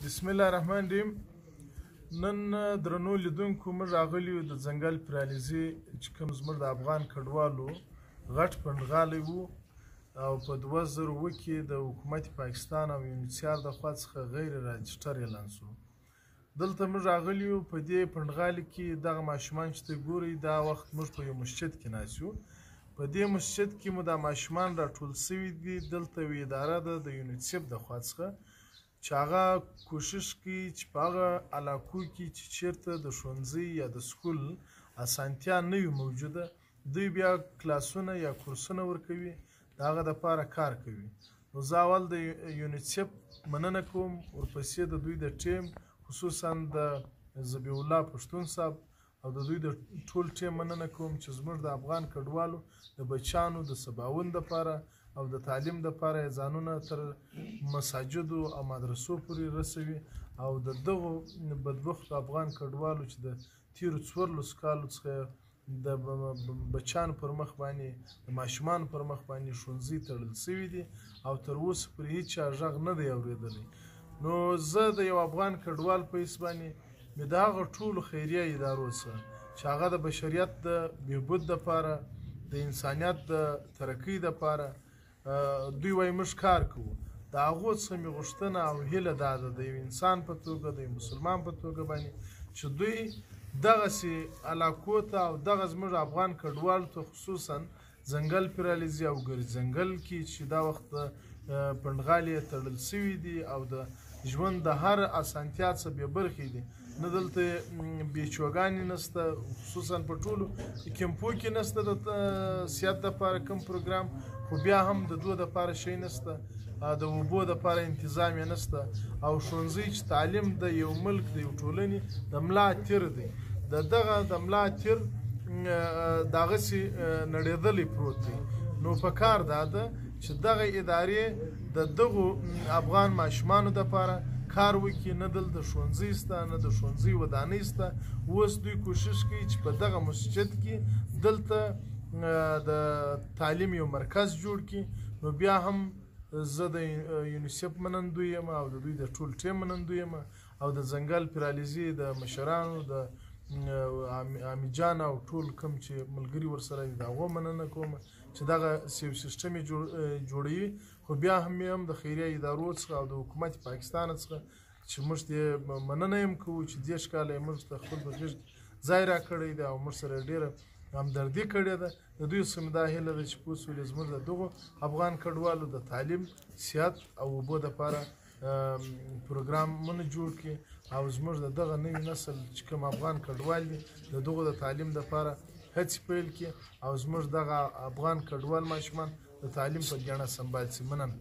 بسم الله الرحمن الرحیم. نن درنو لیدونکو موږ راغلي یو د ځنګل پرالیزي چې کوم زموږ د افغان کډوالو غټ پنډغالی وو او په 2002 کې د حکومت پاکستان او یونیسیار د خوا څخه غیر راجسټر اعلان شو. دلته موږ راغلي یو په دې پنډغالي کې دغه ماشومان چې ګورئ دا وخت موږ په یو مسجد کې ناست یو. په دې مسجد کې مو دا ماشومان راټول سوي دي. دلته یوه اداره ده د یونیسیف د خوا څخه چې هغه کوشش کوي چې په هغه علاقو کې چې چیرته د ښوونځي یا د سکول اسانتیا نه وي موجوده دوی بیا کلاسونه یا کورسونه ورکوي د هغه دپاره کار کوي. نو زه اول د یونیسیف مننه کوم، ورپسې د دوی د ټیم خصوصا د ذبیح الله پښتون صاحب او د دوی د ټول ټیم مننه کوم چې زموږ د افغان کډوالو د بچیانو د سباوون دپاره او د تعلیم دپاره یې ځانونه تر مساجدو او مدرسو پورې رسوي او د دغو بدبختو افغان کډوالو چې د تیرو 14 کالو څخه د بچیانو پر مخ باندې د ماشومانو پر مخ باندې ښوونځي تړل سوي دي او تر اوسه پورې هېڅ چا غږ نه دی اورېدلی. نو زه د یو افغان کډوال په حیث باندې مې د هغه ټولو خیریه ادارو څخه چې هغه د بشریت د بهبود دپاره د انسانیت د ترقۍ دپاره دوی وایي موږ کار کوو، د هغو څخه مې غوښتنه او هیله دا ده د یو انسان په توګه د یو مسلمان په توګه باندې چې دوی دغسې علاقو ته او دغه زموږ افغان کډوالو ته خصوصا ځنګل پرالیزي او ګرځنګل کې چې دا وخت پنډغالي یې تړل سوي دي او د ژوند د هر اسانتیا څخه بې برخې دي. نه دلته بیچوګانې نشته، خصوصا په ټولو کیمپو کې نشته د صحت دپاره کوم پروګرام، خو بیا هم د دوی دپاره شی نشته، د اوبو دپاره انتظام یې نشته او ښوونځی چې تعلیم د یو ملک د یو ټولنې د ملا تیر دی د دغه د ملا تیر دغسې نړېدلی پروت دی. نو په کار دا ده چې دغه ادارې د دغو افغان ماشومانو دپاره کار وکړي. نه دلته ښوونځی شته نه د ښوونځي ودانۍ شته. اوس دوی کوشش کوي چې په دغه مسجد کې دلته د تعلیم یو مرکز جوړ کړي. نو بیا هم زه د یونیسیف منندوی یم او د دوی د ټول ټیم منندوی یم او د ځنګل پرالیزي د مشرانو د عامي جان او ټول کوم چې ملګري ورسره دي د هغو مننه کوم چې دغه سیو سیسټم یې جوړوي. خو بیا هم د خیریه ادارو څخه او د حکومت پاکستان څخه چې موږ دې مننه یم کوو چې دېرش کاله یې موږ ته خپل په غېږ ځای راکړی دی او موږ سره ډېره همدردي کړې ده. د دوی څخه مې دا هیله ده چې پوه شولې زموږ د دغو افغان کډوالو د تعلیم، صحت او اوبو دپاره پروګرامونه جوړ کړي او زموږ د دغه نوي نسل چې کوم افغان کډوال دي د دغو د تعلیم دپاره هڅې پیل کړي او زموږ دغه افغان کډوال ماشومان د تعلیم په ګاڼه سمبال شي. مننه.